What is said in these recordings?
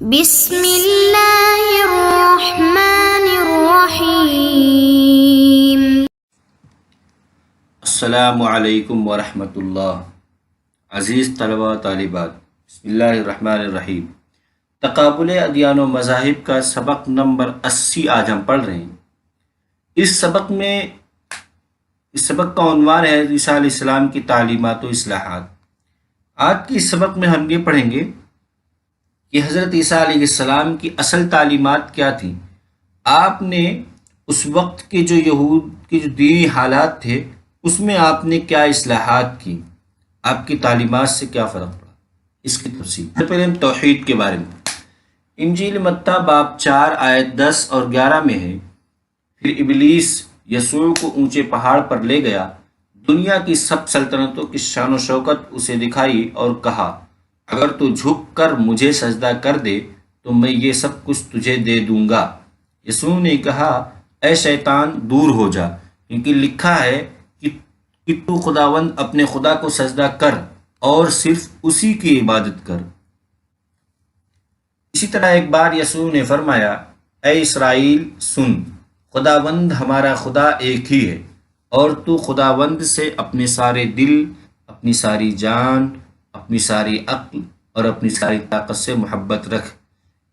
بسم اللہ الرحمن الرحیم۔ السلام علیکم ورحمۃ اللہ۔ عزیز طلبہ طالبات، بسم اللہ الرحمن الرحیم۔ تقابل ادیان و مذاہب کا سبق نمبر 80 آج ہم پڑھ رہے ہیں۔ اس سبق کا عنوان ہے عیسیٰ علیہ السلام کی تعلیمات و اصلاحات۔ آج کے اس سبق میں ہم یہ پڑھیں گے کہ حضرت عیسیٰ علیہ السلام کی اصل تعلیمات کیا تھیں۔ آپ نے اس وقت کے جو یہود کے جو دینی حالات تھے اس میں آپ نے کیا اصلاحات کی، آپ کی تعلیمات سے کیا فرق پڑا، اس کی تفصیل۔ پہلے ہم توحید کے بارے میں۔ انجیل متی باب 4 آیت 10 اور 11 میں ہے، پھر ابلیس یسوع کو اونچے پہاڑ پر لے گیا، دنیا کی سب سلطنتوں کی شان و شوکت اسے دکھائی اور کہا، اگر تو جھک کر مجھے سجدہ کر دے تو میں یہ سب کچھ تجھے دے دوں گا۔ یسوع نے کہا، اے شیطان دور ہو جا، کیونکہ لکھا ہے کہ تو خداوند اپنے خدا کو سجدہ کر اور صرف اسی کی عبادت کر۔ اسی طرح ایک بار یسوع نے فرمایا، اے اسرائیل سن، خداوند ہمارا خدا ایک ہی ہے، اور تو خداوند سے اپنے سارے دل، اپنی ساری جان، اپنی ساری عقل اور اپنی ساری طاقت سے محبت رکھ۔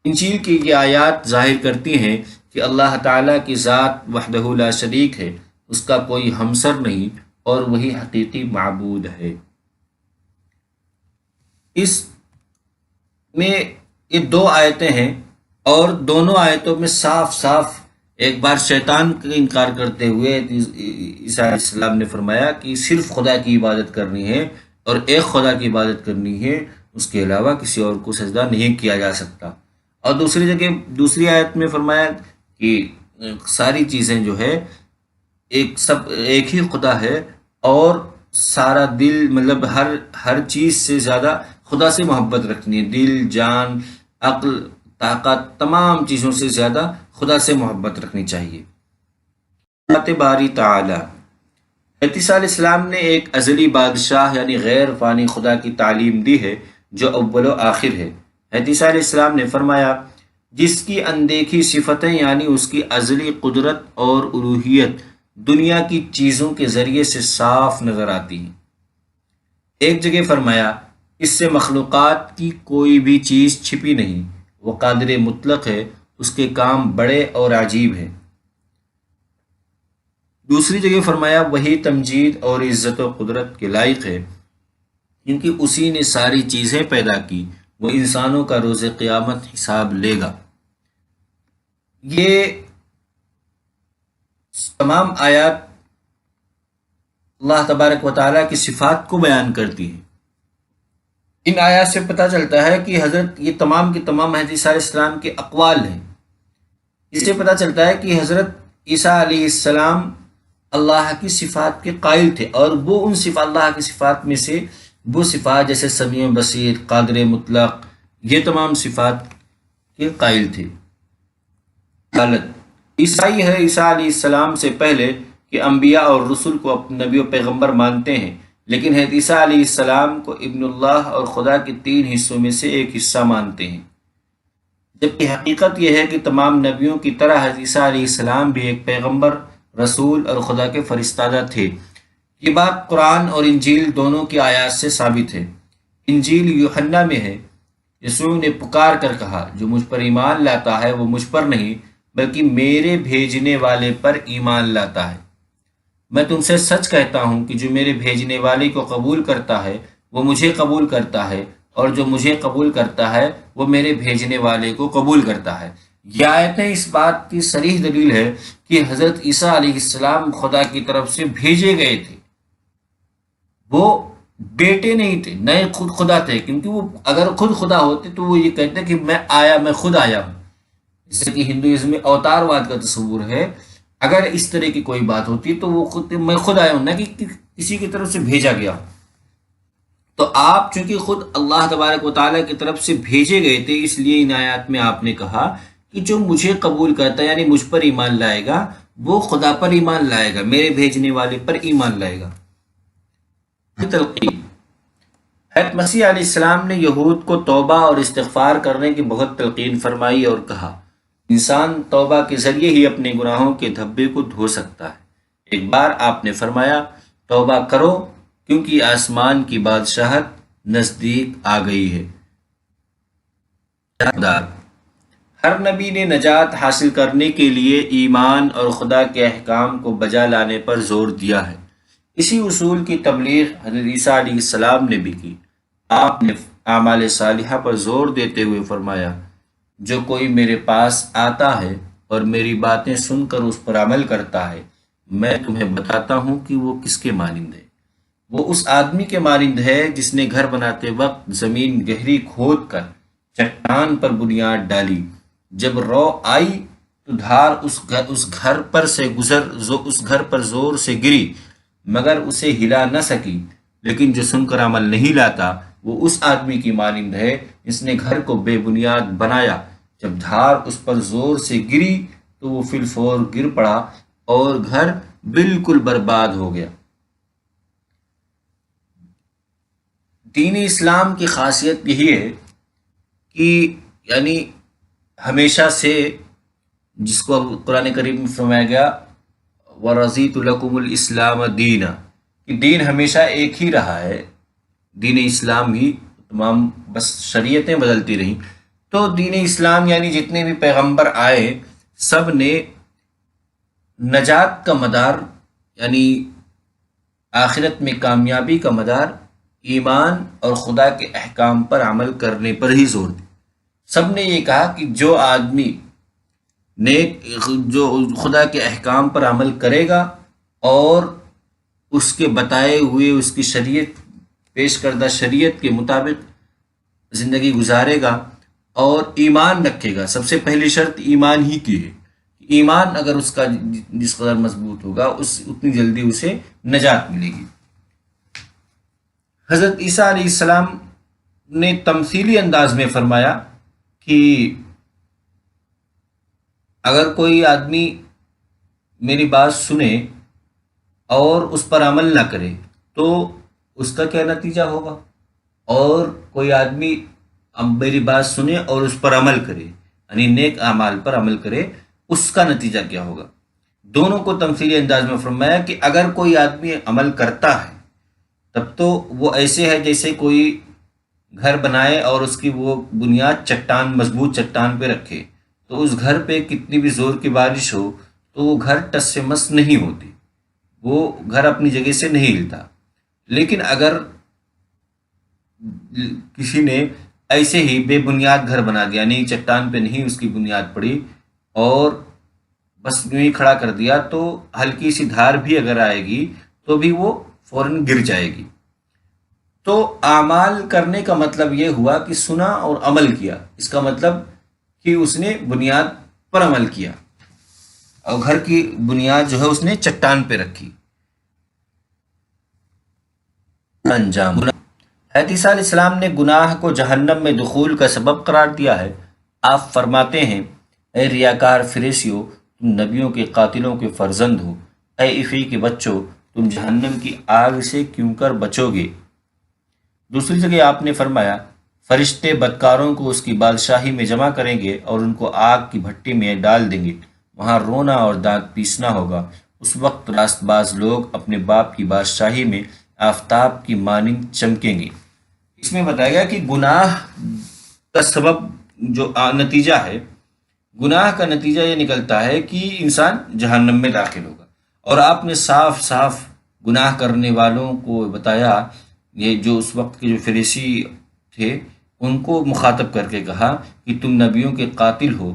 انجیل کی یہ آیات ظاہر کرتی ہیں کہ اللہ تعالیٰ کی ذات وحدہ لا شریک ہے، اس کا کوئی ہمسر نہیں، اور وہی حقیقی معبود ہے۔ اس میں یہ 2 آیتیں ہیں، اور دونوں آیتوں میں صاف صاف ایک بار شیطان کا انکار کرتے ہوئے عیسیٰ علیہ السلام نے فرمایا کہ صرف خدا کی عبادت کرنی ہے اور ایک خدا کی عبادت کرنی ہے، اس کے علاوہ کسی اور کو سجدہ نہیں کیا جا سکتا۔ اور دوسری جگہ دوسری آیت میں فرمایا کہ ساری چیزیں جو ہے ایک ہی خدا ہے، اور سارا دل مطلب ہر چیز سے زیادہ خدا سے محبت رکھنی ہے، دل، جان، عقل، طاقت، تمام چیزوں سے زیادہ خدا سے محبت رکھنی چاہیے۔ ذات باری تعالی، عیسیٰ علیہ السلام نے ایک ازلی بادشاہ یعنی غیر فانی خدا کی تعلیم دی ہے جو اول و آخر ہے۔ عیسیٰ علیہ السلام نے فرمایا، جس کی اندیکھی صفتیں یعنی اس کی ازلی قدرت اور الوہیت دنیا کی چیزوں کے ذریعے سے صاف نظر آتی ہیں۔ ایک جگہ فرمایا، اس سے مخلوقات کی کوئی بھی چیز چھپی نہیں، وہ قادر مطلق ہے، اس کے کام بڑے اور عجیب ہیں۔ دوسری جگہ فرمایا، وہی تمجید اور عزت و قدرت کے لائق ہے، کیونکہ اسی نے ساری چیزیں پیدا کی، وہ انسانوں کا روز قیامت حساب لے گا۔ یہ تمام آیات اللہ تبارک و تعالیٰ کی صفات کو بیان کرتی ہیں۔ ان آیات سے پتہ چلتا ہے کہ یہ تمام کی تمام عیسیٰ علیہ السلام کے اقوال ہیں۔ اس سے پتہ چلتا ہے کہ حضرت عیسیٰ علیہ السلام اللہ کی صفات کے قائل تھے، اور وہ ان اللہ کی صفات میں سے وہ صفات جیسے سمیع بصیر، قادر مطلق، یہ تمام صفات کے قائل تھے۔ عیسائی ہے عیسیٰ علیہ السلام سے پہلے کہ انبیاء اور رسل کو اپنے نبی و پیغمبر مانتے ہیں، لیکن عیسیٰ علیہ السلام کو ابن اللہ اور خدا کے 3 حصوں میں سے ایک حصہ مانتے ہیں، جبکہ حقیقت یہ ہے کہ تمام نبیوں کی طرح عیسیٰ علیہ السلام بھی ایک پیغمبر، رسول اور خدا کے فرستادہ تھے۔ یہ بات قرآن اور انجیل دونوں کی آیات سے ثابت ہے۔ انجیل یوحنا میں ہے، یسوع نے پکار کر کہا، جو مجھ پر ایمان لاتا ہے وہ مجھ پر نہیں بلکہ میرے بھیجنے والے پر ایمان لاتا ہے۔ میں تم سے سچ کہتا ہوں کہ جو میرے بھیجنے والے کو قبول کرتا ہے وہ مجھے قبول کرتا ہے، اور جو مجھے قبول کرتا ہے وہ میرے بھیجنے والے کو قبول کرتا ہے۔ یہ آیتیں اس بات کی صریح دلیل ہے کہ حضرت عیسیٰ علیہ السلام خدا کی طرف سے بھیجے گئے تھے، وہ بیٹے نہیں تھے، نئے خود خدا تھے، کیونکہ وہ اگر خود خدا ہوتے تو وہ یہ کہتے کہ میں خود آیا ہوں۔ جیسے کہ ہندوازم میں اوتار واد کا تصور ہے، اگر اس طرح کی کوئی بات ہوتی تو وہ میں خود آیا ہوں، نہ کہ کسی کی طرف سے بھیجا گیا ہوں۔ تو آپ چونکہ خود اللہ تبارک و تعالیٰ کی طرف سے بھیجے گئے تھے، اس لیے ان آیات میں آپ نے کہا کہ جو مجھے قبول کرتا ہے یعنی مجھ پر ایمان لائے گا وہ خدا پر ایمان لائے گا، میرے بھیجنے والے پر ایمان لائے گا۔ تلقین، حضرت مسیح علیہ السلام نے یہود کو توبہ اور استغفار کرنے کی بہت تلقین فرمائی اور کہا انسان توبہ کے ذریعے ہی اپنے گناہوں کے دھبے کو دھو سکتا ہے۔ ایک بار آپ نے فرمایا توبہ کرو کیونکہ آسمان کی بادشاہت نزدیک آ گئی ہے۔ ہر نبی نے نجات حاصل کرنے کے لیے ایمان اور خدا کے احکام کو بجا لانے پر زور دیا ہے۔ اسی اصول کی تبلیغ حضرت عیسیٰ علیہ السلام نے بھی کی۔ آپ نے اعمال صالحہ پر زور دیتے ہوئے فرمایا جو کوئی میرے پاس آتا ہے اور میری باتیں سن کر اس پر عمل کرتا ہے میں تمہیں بتاتا ہوں کہ وہ کس کے مانند ہے۔ وہ اس آدمی کے مانند ہے جس نے گھر بناتے وقت زمین گہری کھود کر چٹان پر بنیاد ڈالی۔ جب رو آئی تو دھار اس گھر پر زور سے گری مگر اسے ہلا نہ سکی، لیکن جو سن کر عمل نہیں لاتا وہ اس آدمی کی مانند ہے جس نے گھر کو بے بنیاد بنایا۔ جب دھار اس پر زور سے گری تو وہ فی الفور گر پڑا اور گھر بالکل برباد ہو گیا۔ دین اسلام کی خاصیت یہی ہے کہ یعنی ہمیشہ سے جس کو قرآن کریم میں فرمایا گیا وَرَضِيتُ لَكُمُ الْإِسْلَامَ دِينًا کہ دین ہمیشہ ایک ہی رہا ہے، دین اسلام ہی، تمام بس شریعتیں بدلتی رہیں۔ تو دین اسلام یعنی جتنے بھی پیغمبر آئے سب نے نجات کا مدار یعنی آخرت میں کامیابی کا مدار ایمان اور خدا کے احکام پر عمل کرنے پر ہی زور دیا۔ سب نے یہ کہا کہ جو آدمی جو خدا کے احکام پر عمل کرے گا اور اس کے بتائے ہوئے اس کی شریعت پیش کردہ شریعت کے مطابق زندگی گزارے گا اور ایمان رکھے گا، سب سے پہلی شرط ایمان ہی کی ہے، ایمان اگر اس کا جس قدر مضبوط ہوگا اتنی جلدی اسے نجات ملے گی۔ حضرت عیسیٰ علیہ السلام نے تمثیلی انداز میں فرمایا کہ اگر کوئی آدمی میری بات سنے اور اس پر عمل نہ کرے تو اس کا کیا نتیجہ ہوگا، اور کوئی آدمی میری بات سنے اور اس پر عمل کرے یعنی نیک اعمال پر عمل کرے اس کا نتیجہ کیا ہوگا۔ دونوں کو تمثیلی انداز میں فرمایا کہ اگر کوئی آدمی عمل کرتا ہے تب تو وہ ایسے ہے جیسے کوئی گھر بنائے اور اس کی وہ بنیاد چٹان مضبوط چٹان پہ رکھے، تو اس گھر پہ کتنی بھی زور کی بارش ہو تو وہ گھر ٹس سے مس نہیں ہوتی، وہ گھر اپنی جگہ سے نہیں ہلتا۔ لیکن اگر کسی نے ایسے ہی بے بنیاد گھر بنا دیا، یعنی چٹان پہ نہیں اس کی بنیاد پڑی اور بس یوں ہی کھڑا کر دیا، تو ہلکی سی دھار بھی اگر آئے گی تو بھی وہ فوراً گر جائے گی۔ تو اعمال کرنے کا مطلب یہ ہوا کہ سنا اور عمل کیا، اس کا مطلب کہ اس نے بنیاد پر عمل کیا اور گھر کی بنیاد جو ہے اس نے چٹان پہ رکھی۔ انجام حضرت عیسیٰ علیہ السلام نے گناہ کو جہنم میں دخول کا سبب قرار دیا ہے۔ آپ فرماتے ہیں اے ریاکار فریسیو تم نبیوں کے قاتلوں کے فرزند ہو، اے افی کے بچوں تم جہنم کی آگ سے کیوں کر بچو گے۔ دوسری جگہ آپ نے فرمایا فرشتے بدکاروں کو اس کی بادشاہی میں جمع کریں گے اور ان کو آگ کی بھٹی میں ڈال دیں گے، وہاں رونا اور دانت پیسنا ہوگا۔ اس وقت راست باز لوگ اپنے باپ کی بادشاہی میں آفتاب کی مانند چمکیں گے۔ اس میں بتایا گیا کہ گناہ کا سبب جو نتیجہ ہے، گناہ کا نتیجہ یہ نکلتا ہے کہ انسان جہنم میں داخل ہوگا، اور آپ نے صاف صاف گناہ کرنے والوں کو بتایا، یہ جو اس وقت کے جو فریسی تھے ان کو مخاطب کر کے کہا کہ تم نبیوں کے قاتل ہو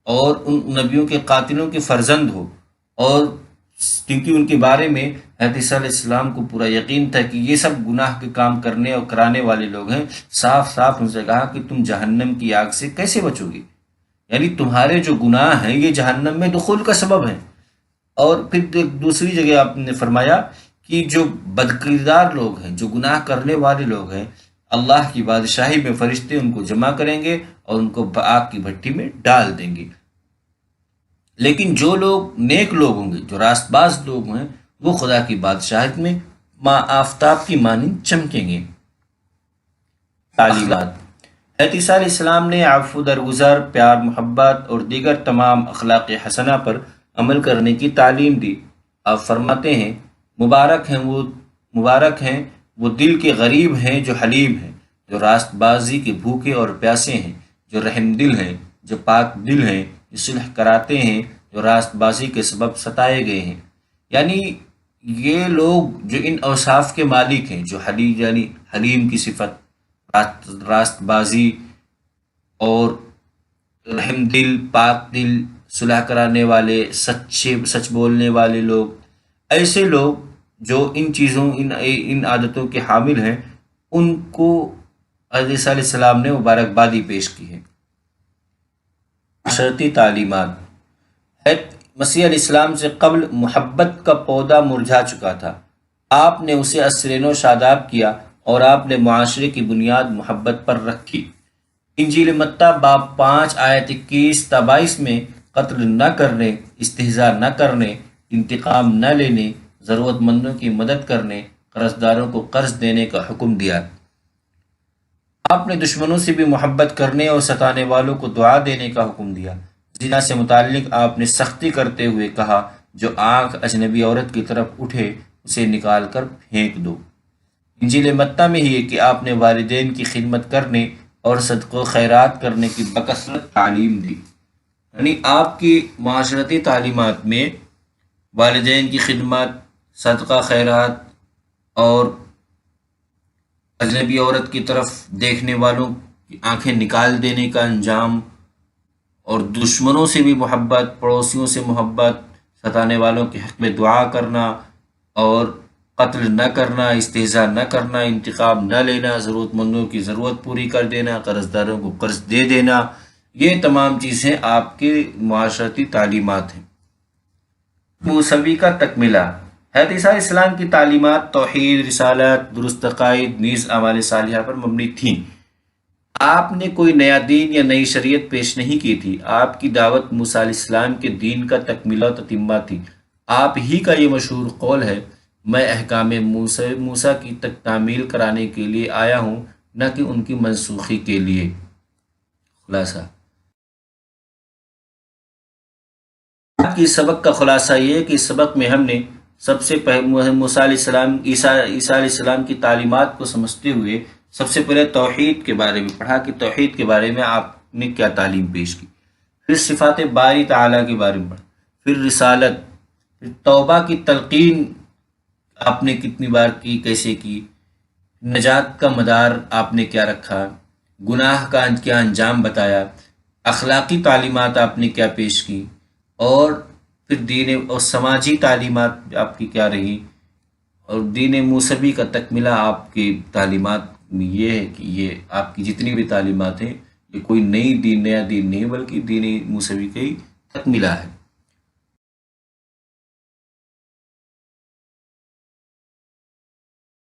اور ان نبیوں کے قاتلوں کے فرزند ہو، اور کیونکہ ان کے بارے میں حضرت عیسیٰ علیہ السلام کو پورا یقین تھا کہ یہ سب گناہ کے کام کرنے اور کرانے والے لوگ ہیں، صاف صاف ان سے کہا کہ تم جہنم کی آگ سے کیسے بچو گے، یعنی تمہارے جو گناہ ہیں یہ جہنم میں دخول کا سبب ہیں۔ اور پھر دوسری جگہ آپ نے فرمایا کہ جو بدکردار لوگ ہیں، جو گناہ کرنے والے لوگ ہیں، اللہ کی بادشاہی میں فرشتے ان کو جمع کریں گے اور ان کو آگ کی بھٹی میں ڈال دیں گے۔ لیکن جو لوگ نیک لوگ ہوں گے، جو راست باز لوگ ہیں، وہ خدا کی بادشاہت میں آفتاب کی مانند چمکیں گے۔ تعلیمات۔ حضرت عیسیٰ علیہ السلام نے عفو، درگزر، پیار، محبت اور دیگر تمام اخلاق حسنہ پر عمل کرنے کی تعلیم دی۔ آپ فرماتے ہیں مبارک ہیں وہ دل کے غریب ہیں جو حلیم ہیں، جو راست بازی کے بھوکے اور پیاسے ہیں، جو رحم دل ہیں، جو پاک دل ہیں، جو صلح کراتے ہیں، جو راست بازی کے سبب ستائے گئے ہیں۔ یعنی یہ لوگ جو ان اوصاف کے مالک ہیں، جو یعنی حلیم کی صفت، راست بازی اور رحم دل، پاک دل، صلح کرانے والے، سچ بولنے والے لوگ، ایسے لوگ جو ان چیزوں ان عادتوں کے حامل ہیں، ان کو حضرت عیسیٰ علیہ السلام نے مبارکبادی پیش کی ہے۔ معاشرتی تعلیمات۔ حضرت مسیح علیہ السلام سے قبل محبت کا پودا مرجھا چکا تھا، آپ نے اسے ازسرِ نو شاداب کیا اور آپ نے معاشرے کی بنیاد محبت پر رکھی۔ انجیل متی باب 5 آیت 21 تا 22 میں قتل نہ کرنے، استہزاء نہ کرنے، انتقام نہ لینے، ضرورت مندوں کی مدد کرنے، قرض داروں کو قرض دینے کا حکم دیا۔ آپ نے دشمنوں سے بھی محبت کرنے اور ستانے والوں کو دعا دینے کا حکم دیا۔ زنا سے متعلق آپ نے سختی کرتے ہوئے کہا، جو آنکھ اجنبی عورت کی طرف اٹھے اسے نکال کر پھینک دو۔ انجیل متی میں ہی ہے کہ آپ نے والدین کی خدمت کرنے اور صدقہ و خیرات کرنے کی بکثرت تعلیم دی۔ یعنی آپ کی معاشرتی تعلیمات میں والدین کی خدمت، صدقہ خیرات اور اجنبی عورت کی طرف دیکھنے والوں کی آنکھیں نکال دینے کا انجام، اور دشمنوں سے بھی محبت، پڑوسیوں سے محبت، ستانے والوں کے حق میں دعا کرنا، اور قتل نہ کرنا، استہزاء نہ کرنا، انتقام نہ لینا، ضرورت مندوں کی ضرورت پوری کر دینا، قرض داروں کو قرض دے دینا، یہ تمام چیزیں آپ کی معاشرتی تعلیمات ہیں۔ موسوی کا تکملہ۔ حضرت عیسیٰ علیہ السلام کی تعلیمات توحید، رسالت، درست عقائد، نیز اعمال صالحہ پر مبنی تھیں۔ آپ نے کوئی نیا دین یا نئی شریعت پیش نہیں کی تھی، آپ کی دعوت موسیٰ علیہ السلام کے دین کا تکملہ و تتمہ تھی۔ آپ ہی کا یہ مشہور قول ہے، میں احکام موسیٰ کی تعمیل کرانے کے لیے آیا ہوں، نہ کہ ان کی منسوخی کے لیے۔ خلاصہ آج کی سبق کا خلاصہ یہ ہے کہ اس سبق میں ہم نے سب سے پہلے موسیٰ علیہ السلام، عیسیٰ علیہ السلام کی تعلیمات کو سمجھتے ہوئے سب سے پہلے توحید کے بارے میں پڑھا کہ توحید کے بارے میں آپ نے کیا تعلیم پیش کی، پھر صفات باری تعالیٰ کے بارے میں پڑھا، پھر رسالت، پھر توبہ کی تلقین آپ نے کتنی بار کی، کیسے کی، نجات کا مدار آپ نے کیا رکھا، گناہ کا کیا انجام بتایا، اخلاقی تعلیمات آپ نے کیا پیش کی، اور پھر دین اور سماجی تعلیمات آپ کی کیا رہی، اور دین موسوی کا تکملہ آپ کی تعلیمات میں یہ ہے کہ یہ آپ کی جتنی بھی تعلیمات ہیں یہ کوئی نیا دین نہیں بلکہ دین موسوی کا ہی تکملہ ہے۔